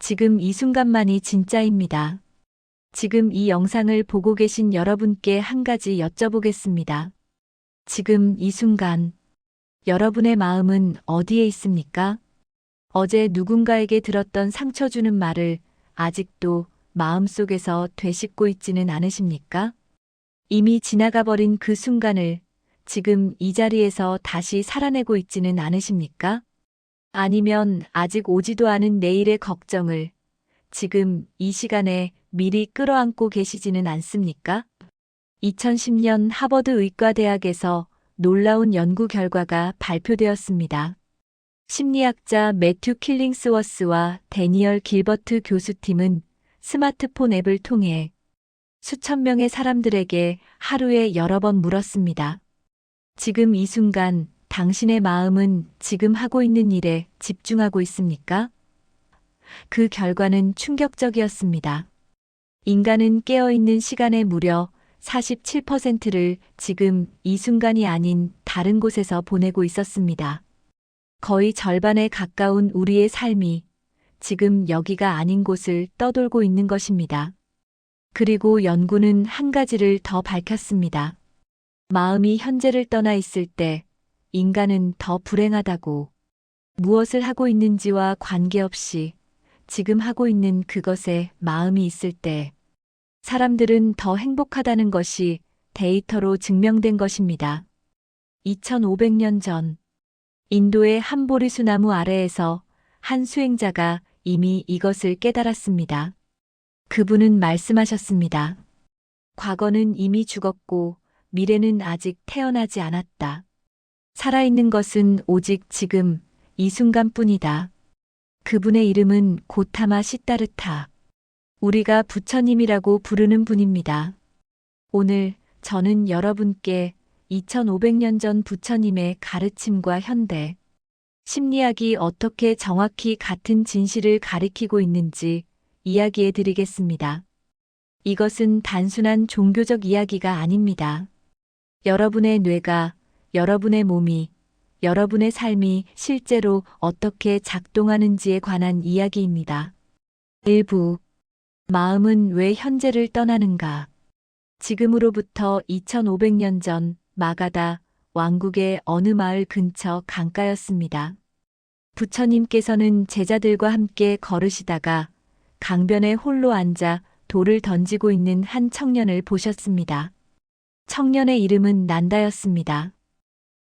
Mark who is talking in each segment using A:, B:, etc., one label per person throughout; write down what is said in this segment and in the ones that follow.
A: 지금 이 순간만이 진짜입니다. 지금 이 영상을 보고 계신 여러분께 한 가지 여쭤보겠습니다. 지금 이 순간, 여러분의 마음은 어디에 있습니까? 어제 누군가에게 들었던 상처 주는 말을 아직도 마음속에서 되씹고 있지는 않으십니까? 이미 지나가 버린 그 순간을 지금 이 자리에서 다시 살아내고 있지는 않으십니까? 아니면 아직 오지도 않은 내일의 걱정을 지금 이 시간에 미리 끌어안고 계시지는 않습니까? 2010년 하버드 의과대학에서 놀라운 연구 결과가 발표되었습니다. 심리학자 매튜 킬링스워스와 데니얼 길버트 교수팀은 스마트폰 앱을 통해 수천 명의 사람들에게 하루에 여러 번 물었습니다. 지금 이 순간 당신의 마음은 지금 하고 있는 일에 집중하고 있습니까? 그 결과는 충격적이었습니다. 인간은 깨어있는 시간의 무려 47%를 지금 이 순간이 아닌 다른 곳에서 보내고 있었습니다. 거의 절반에 가까운 우리의 삶이 지금 여기가 아닌 곳을 떠돌고 있는 것입니다. 그리고 연구는 한 가지를 더 밝혔습니다. 마음이 현재를 떠나 있을 때 인간은 더 불행하다고. 무엇을 하고 있는지와 관계없이 지금 하고 있는 그것에 마음이 있을 때 사람들은 더 행복하다는 것이 데이터로 증명된 것입니다. 2500년 전 인도의 한 보리수 나무 아래에서 한 수행자가 이미 이것을 깨달았습니다. 그분은 말씀하셨습니다. 과거는 이미 죽었고 미래는 아직 태어나지 않았다. 살아있는 것은 오직 지금 이 순간뿐이다. 그분의 이름은 고타마 시다르타. 우리가 부처님이라고 부르는 분입니다. 오늘 저는 여러분께 2500년 전 부처님의 가르침과 현대 심리학이 어떻게 정확히 같은 진실을 가리키고 있는지 이야기해 드리겠습니다. 이것은 단순한 종교적 이야기가 아닙니다. 여러분의 뇌가, 여러분의 몸이, 여러분의 삶이 실제로 어떻게 작동하는지에 관한 이야기입니다. 일부 마음은 왜 현재를 떠나는가? 지금으로부터 2500년 전 마가다 왕국의 어느 마을 근처 강가였습니다. 부처님께서는 제자들과 함께 걸으시다가 강변에 홀로 앉아 돌을 던지고 있는 한 청년을 보셨습니다. 청년의 이름은 난다였습니다.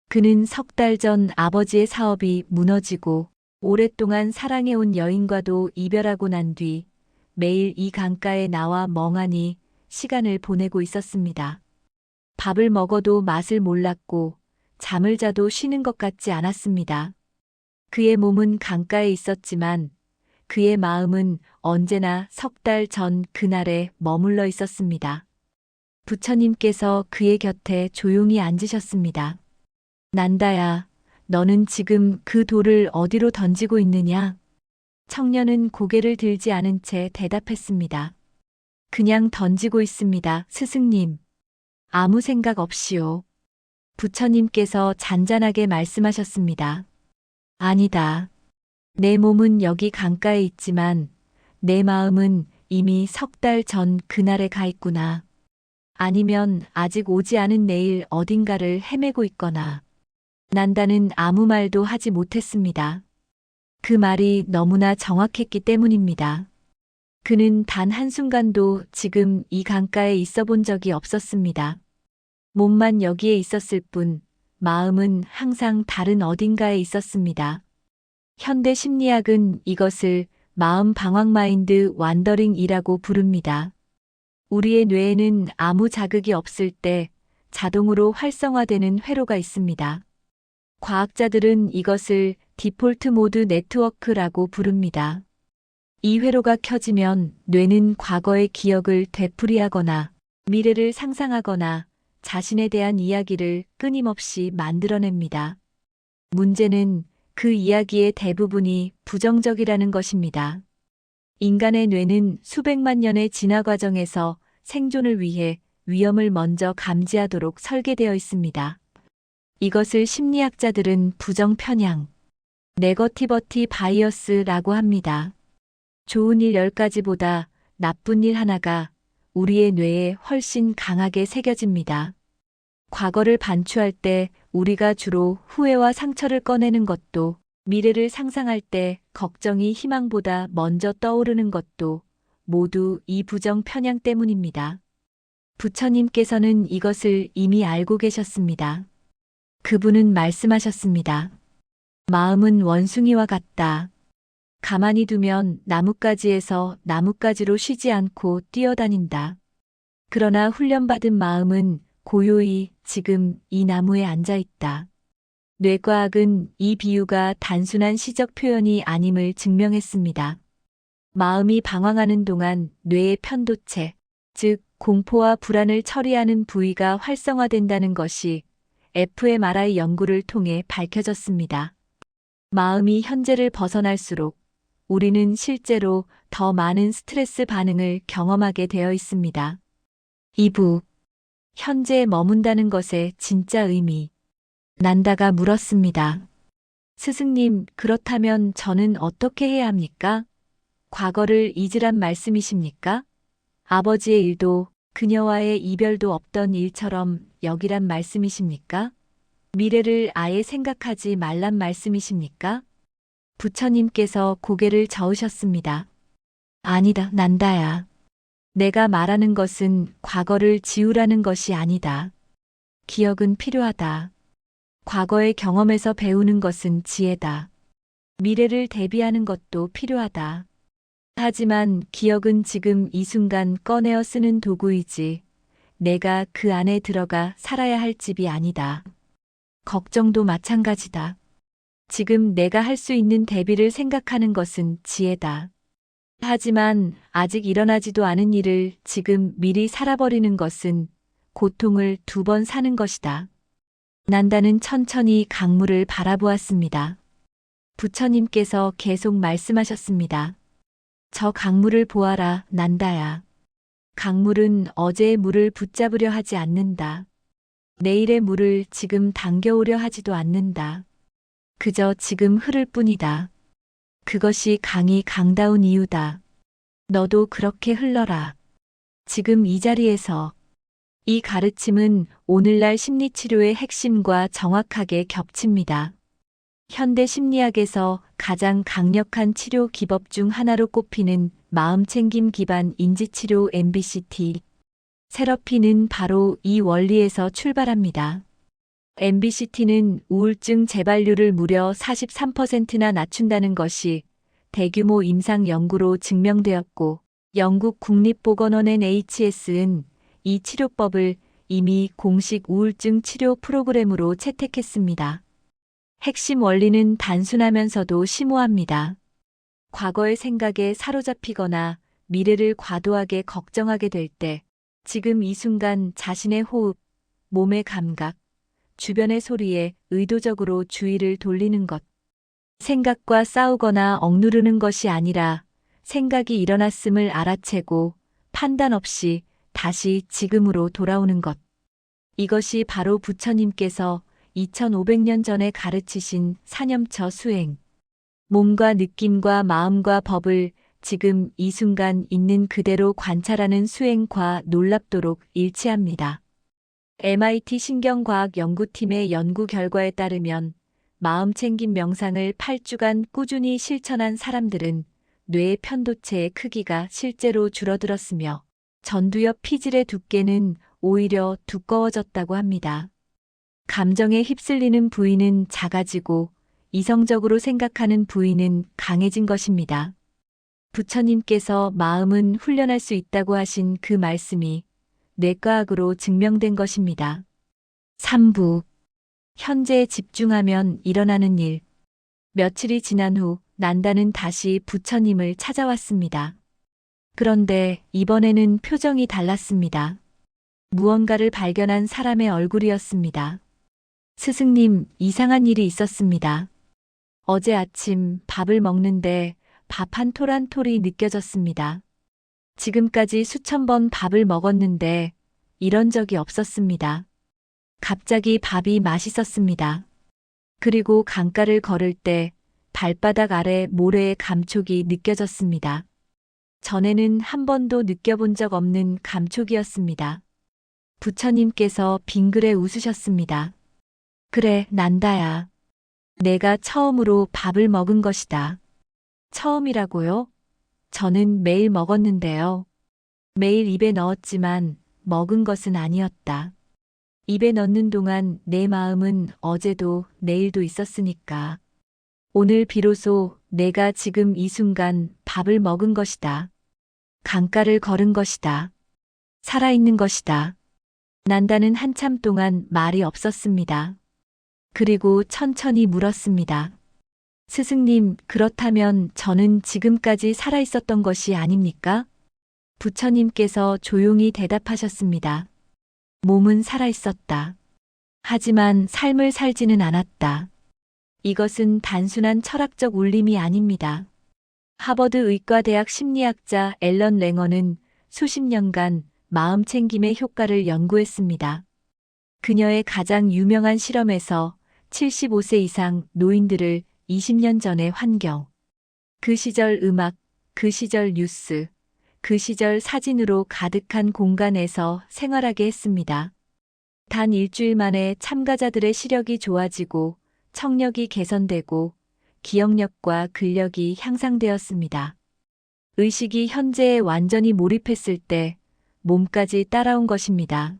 A: 그는 석 달 전 아버지의 사업이 무너지고 오랫동안 사랑해온 여인과도 이별하고 난 뒤 매일 이 강가에 나와 멍하니 시간을 보내고 있었습니다. 밥을 먹어도 맛을 몰랐고 잠을 자도 쉬는 것 같지 않았습니다. 그의 몸은 강가에 있었지만 그의 마음은 언제나 석 달 전 그날에 머물러 있었습니다. 부처님께서 그의 곁에 조용히 앉으셨습니다. 난다야, 너는 지금 그 돌을 어디로 던지고 있느냐? 청년은 고개를 들지 않은 채 대답했습니다. 그냥 던지고 있습니다, 스승님. 아무 생각 없이요. 부처님께서 잔잔하게 말씀하셨습니다. 아니다. 내 몸은 여기 강가에 있지만 내 마음은 이미 석 달 전 그날에 가 있구나. 아니면 아직 오지 않은 내일 어딘가를 헤매고 있거나. 난다는 아무 말도 하지 못했습니다. 그 말이 너무나 정확했기 때문입니다. 그는 단 한순간도 지금 이 강가에 있어 본 적이 없었습니다. 몸만 여기에 있었을 뿐, 마음은 항상 다른 어딘가에 있었습니다. 현대 심리학은 이것을 마음 방황 마인드 완더링이라고 부릅니다. 우리의 뇌에는 아무 자극이 없을 때 자동으로 활성화되는 회로가 있습니다. 과학자들은 이것을 디폴트 모드 네트워크라고 부릅니다. 이 회로가 켜지면 뇌는 과거의 기억을 되풀이하거나 미래를 상상하거나 자신에 대한 이야기를 끊임없이 만들어냅니다. 문제는 그 이야기의 대부분이 부정적이라는 것입니다. 인간의 뇌는 수백만 년의 진화 과정에서 생존을 위해 위험을 먼저 감지하도록 설계되어 있습니다. 이것을 심리학자들은 부정 편향, 네거티버티 바이어스라고 합니다. 좋은 일 10가지보다 나쁜 일 하나가 우리의 뇌에 훨씬 강하게 새겨집니다. 과거를 반추할 때 우리가 주로 후회와 상처를 꺼내는 것도, 미래를 상상할 때 걱정이 희망보다 먼저 떠오르는 것도 모두 이 부정 편향 때문입니다. 부처님께서는 이것을 이미 알고 계셨습니다. 그분은 말씀하셨습니다. 마음은 원숭이와 같다. 가만히 두면 나뭇가지에서 나뭇가지로 쉬지 않고 뛰어다닌다. 그러나 훈련받은 마음은 고요히 지금 이 나무에 앉아 있다. 뇌과학은 이 비유가 단순한 시적 표현이 아님을 증명했습니다. 마음이 방황하는 동안 뇌의 편도체, 즉 공포와 불안을 처리하는 부위가 활성화된다는 것이 fMRI 연구를 통해 밝혀졌습니다. 마음이 현재를 벗어날수록 우리는 실제로 더 많은 스트레스 반응을 경험하게 되어 있습니다. 2부. 현재에 머문다는 것의 진짜 의미. 난다가 물었습니다. 스승님, 그렇다면 저는 어떻게 해야 합니까? 과거를 잊으란 말씀이십니까? 아버지의 일도 그녀와의 이별도 없던 일처럼 여기란 말씀이십니까? 미래를 아예 생각하지 말란 말씀이십니까? 부처님께서 고개를 저으셨습니다. 아니다, 난다야. 내가 말하는 것은 과거를 지우라는 것이 아니다. 기억은 필요하다. 과거의 경험에서 배우는 것은 지혜다. 미래를 대비하는 것도 필요하다. 하지만 기억은 지금 이 순간 꺼내어 쓰는 도구이지, 내가 그 안에 들어가 살아야 할 집이 아니다. 걱정도 마찬가지다. 지금 내가 할 수 있는 대비를 생각하는 것은 지혜다. 하지만 아직 일어나지도 않은 일을 지금 미리 살아버리는 것은 고통을 2번 사는 것이다. 난다는 천천히 강물을 바라보았습니다. 부처님께서 계속 말씀하셨습니다. 저 강물을 보아라, 난다야. 강물은 어제의 물을 붙잡으려 하지 않는다. 내일의 물을 지금 당겨오려 하지도 않는다. 그저 지금 흐를 뿐이다. 그것이 강이 강다운 이유다. 너도 그렇게 흘러라. 지금 이 자리에서. 이 가르침은 오늘날 심리치료의 핵심과 정확하게 겹칩니다. 현대 심리학에서 가장 강력한 치료 기법 중 하나로 꼽히는 마음챙김 기반 인지치료 MBCT. 세러피는 바로 이 원리에서 출발합니다. MBCT는 우울증 재발률을 무려 43%나 낮춘다는 것이 대규모 임상 연구로 증명되었고, 영국 국립보건원 NHS은 이 치료법을 이미 공식 우울증 치료 프로그램으로 채택했습니다. 핵심 원리는 단순하면서도 심오합니다. 과거의 생각에 사로잡히거나 미래를 과도하게 걱정하게 될 때, 지금 이 순간 자신의 호흡, 몸의 감각, 주변의 소리에 의도적으로 주의를 돌리는 것. 생각과 싸우거나 억누르는 것이 아니라 생각이 일어났음을 알아채고 판단 없이 다시 지금으로 돌아오는 것. 이것이 바로 부처님께서 2500년 전에 가르치신 사념처 수행. 몸과 느낌과 마음과 법을 지금 이 순간 있는 그대로 관찰하는 수행과 놀랍도록 일치합니다. MIT 신경과학 연구팀의 연구 결과에 따르면 마음챙김 명상을 8주간 꾸준히 실천한 사람들은 뇌의 편도체의 크기가 실제로 줄어들었으며 전두엽 피질의 두께는 오히려 두꺼워졌다고 합니다. 감정에 휩쓸리는 부위는 작아지고 이성적으로 생각하는 부위는 강해진 것입니다. 부처님께서 마음은 훈련할 수 있다고 하신 그 말씀이 뇌과학으로 증명된 것입니다. 3부. 현재에 집중하면 일어나는 일. 며칠이 지난 후 난다는 다시 부처님을 찾아왔습니다. 그런데 이번에는 표정이 달랐습니다. 무언가를 발견한 사람의 얼굴이었습니다. 스승님, 이상한 일이 있었습니다. 어제 아침 밥을 먹는데 밥 한 톨 한 톨이 느껴졌습니다. 지금까지 수천 번 밥을 먹었는데 이런 적이 없었습니다. 갑자기 밥이 맛있었습니다. 그리고 강가를 걸을 때 발바닥 아래 모래의 감촉이 느껴졌습니다. 전에는 한 번도 느껴본 적 없는 감촉이었습니다. 부처님께서 빙그레 웃으셨습니다. 그래, 난다야. 내가 처음으로 밥을 먹은 것이다. 처음이라고요? 저는 매일 먹었는데요. 매일 입에 넣었지만 먹은 것은 아니었다. 입에 넣는 동안 내 마음은 어제도 내일도 있었으니까. 오늘 비로소 내가 지금 이 순간 밥을 먹은 것이다. 강가를 걸은 것이다. 살아있는 것이다. 난다는 한참 동안 말이 없었습니다. 그리고 천천히 물었습니다. 스승님, 그렇다면 저는 지금까지 살아있었던 것이 아닙니까? 부처님께서 조용히 대답하셨습니다. 몸은 살아있었다. 하지만 삶을 살지는 않았다. 이것은 단순한 철학적 울림이 아닙니다. 하버드 의과대학 심리학자 앨런 랭어는 수십 년간 마음 챙김의 효과를 연구했습니다. 그녀의 가장 유명한 실험에서 75세 이상 노인들을 20년 전의 환경, 그 시절 음악, 그 시절 뉴스, 그 시절 사진으로 가득한 공간에서 생활하게 했습니다. 단 일주일 만에 참가자들의 시력이 좋아지고 청력이 개선되고 기억력과 근력이 향상되었습니다. 의식이 현재에 완전히 몰입했을 때 몸까지 따라온 것입니다.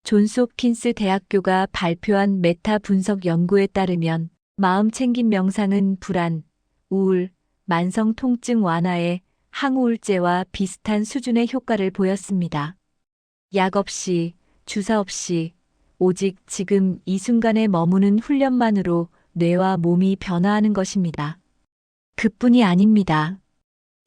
A: 존스 홉킨스 대학교가 발표한 메타 분석 연구에 따르면 마음 챙김 명상은 불안, 우울, 만성 통증 완화에 항우울제와 비슷한 수준의 효과를 보였습니다. 약 없이, 주사 없이, 오직 지금 이 순간에 머무는 훈련만으로 뇌와 몸이 변화하는 것입니다. 그뿐이 아닙니다.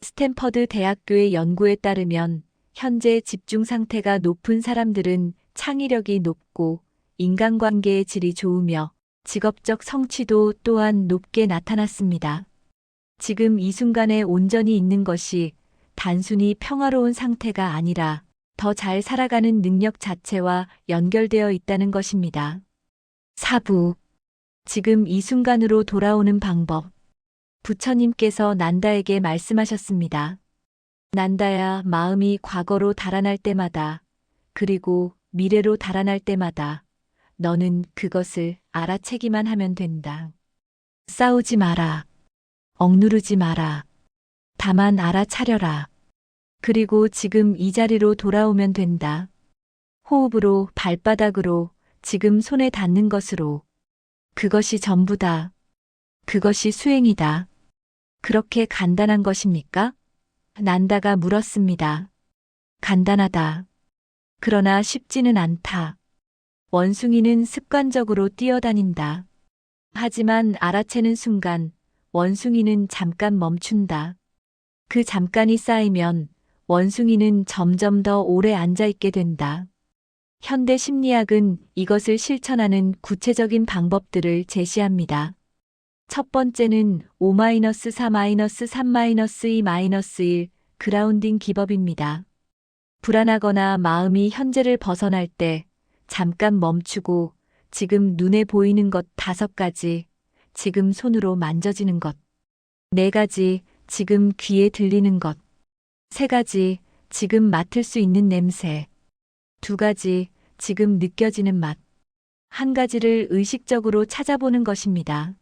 A: 스탠퍼드 대학교의 연구에 따르면 현재 집중 상태가 높은 사람들은 창의력이 높고 인간관계의 질이 좋으며 직업적 성취도 또한 높게 나타났습니다. 지금 이 순간에 온전히 있는 것이 단순히 평화로운 상태가 아니라 더 잘 살아가는 능력 자체와 연결되어 있다는 것입니다. 4부. 지금 이 순간으로 돌아오는 방법. 부처님께서 난다에게 말씀하셨습니다. 난다야, 마음이 과거로 달아날 때마다, 그리고 미래로 달아날 때마다 너는 그것을 알아채기만 하면 된다. 싸우지 마라. 억누르지 마라. 다만 알아차려라. 그리고 지금 이 자리로 돌아오면 된다. 호흡으로, 발바닥으로, 지금 손에 닿는 것으로. 그것이 전부다. 그것이 수행이다. 그렇게 간단한 것입니까? 난다가 물었습니다. 간단하다. 그러나 쉽지는 않다. 원숭이는 습관적으로 뛰어다닌다. 하지만 알아채는 순간 원숭이는 잠깐 멈춘다. 그 잠깐이 쌓이면 원숭이는 점점 더 오래 앉아있게 된다. 현대 심리학은 이것을 실천하는 구체적인 방법들을 제시합니다. 첫 번째는 5-4-3-3-2-1 그라운딩 기법입니다. 불안하거나 마음이 현재를 벗어날 때 잠깐 멈추고 지금 눈에 보이는 것 5가지, 지금 손으로 만져지는 것 4가지, 지금 귀에 들리는 것 3가지, 지금 맡을 수 있는 냄새 2가지, 지금 느껴지는 맛 1가지를 의식적으로 찾아보는 것입니다.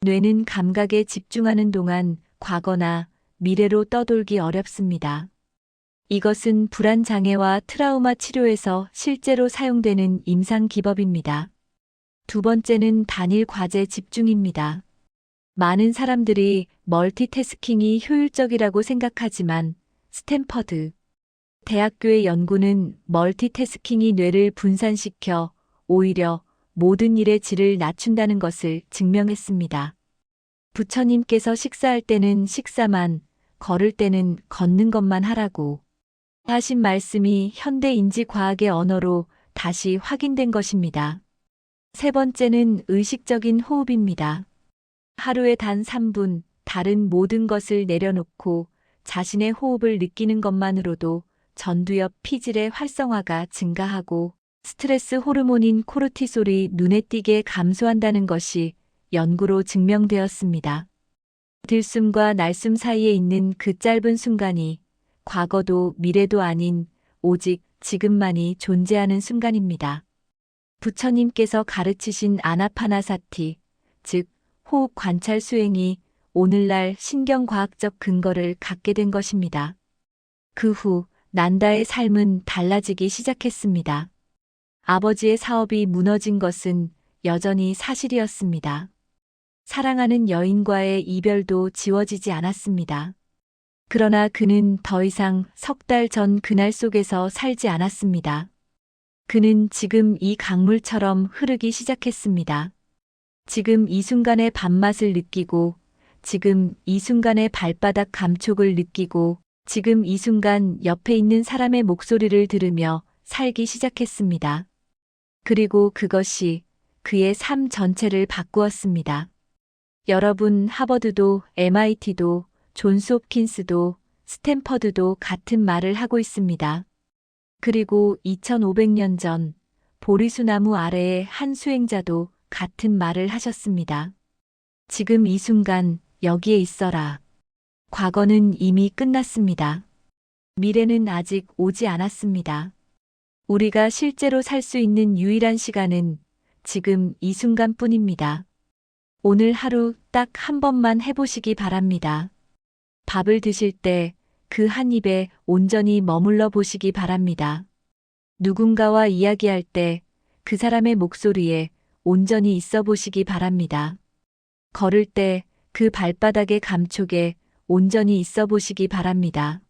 A: 뇌는 감각에 집중하는 동안 과거나 미래로 떠돌기 어렵습니다. 이것은 불안 장애와 트라우마 치료에서 실제로 사용되는 임상 기법입니다. 두 번째는 단일 과제 집중입니다. 많은 사람들이 멀티태스킹이 효율적이라고 생각하지만 스탠퍼드 대학교의 연구는 멀티태스킹이 뇌를 분산시켜 오히려 모든 일의 질을 낮춘다는 것을 증명했습니다. 부처님께서 식사할 때는 식사만, 걸을 때는 걷는 것만 하라고 하신 말씀이 현대 인지과학의 언어로 다시 확인된 것입니다. 세 번째는 의식적인 호흡입니다. 하루에 단 3분 다른 모든 것을 내려놓고 자신의 호흡을 느끼는 것만으로도 전두엽 피질의 활성화가 증가하고 스트레스 호르몬인 코르티솔이 눈에 띄게 감소한다는 것이 연구로 증명되었습니다. 들숨과 날숨 사이에 있는 그 짧은 순간이 과거도 미래도 아닌 오직 지금만이 존재하는 순간입니다. 부처님께서 가르치신 아나파나사티, 즉 호흡 관찰 수행이 오늘날 신경과학적 근거를 갖게 된 것입니다. 그 후 난다의 삶은 달라지기 시작했습니다. 아버지의 사업이 무너진 것은 여전히 사실이었습니다. 사랑하는 여인과의 이별도 지워지지 않았습니다. 그러나 그는 더 이상 석 달 전 그날 속에서 살지 않았습니다. 그는 지금 이 강물처럼 흐르기 시작했습니다. 지금 이 순간의 밥맛을 느끼고, 지금 이 순간의 발바닥 감촉을 느끼고, 지금 이 순간 옆에 있는 사람의 목소리를 들으며 살기 시작했습니다. 그리고 그것이 그의 삶 전체를 바꾸었습니다. 여러분, 하버드도 MIT도 존스 홉킨스도 스탠퍼드도 같은 말을 하고 있습니다. 그리고 2500년 전 보리수나무 아래의 한 수행자도 같은 말을 하셨습니다. 지금 이 순간 여기에 있어라. 과거는 이미 끝났습니다. 미래는 아직 오지 않았습니다. 우리가 실제로 살 수 있는 유일한 시간은 지금 이 순간뿐입니다. 오늘 하루 딱 한 번만 해보시기 바랍니다. 밥을 드실 때 그 한 입에 온전히 머물러 보시기 바랍니다. 누군가와 이야기할 때 그 사람의 목소리에 온전히 있어 보시기 바랍니다. 걸을 때 그 발바닥의 감촉에 온전히 있어 보시기 바랍니다.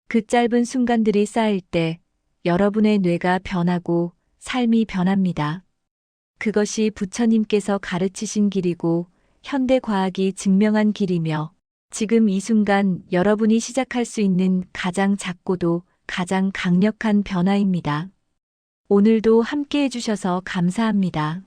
A: 그 짧은 순간들이 쌓일 때 여러분의 뇌가 변하고 삶이 변합니다. 그것이 부처님께서 가르치신 길이고 현대 과학이 증명한 길이며 지금 이 순간 여러분이 시작할 수 있는 가장 작고도 가장 강력한 변화입니다. 오늘도 함께 해주셔서 감사합니다.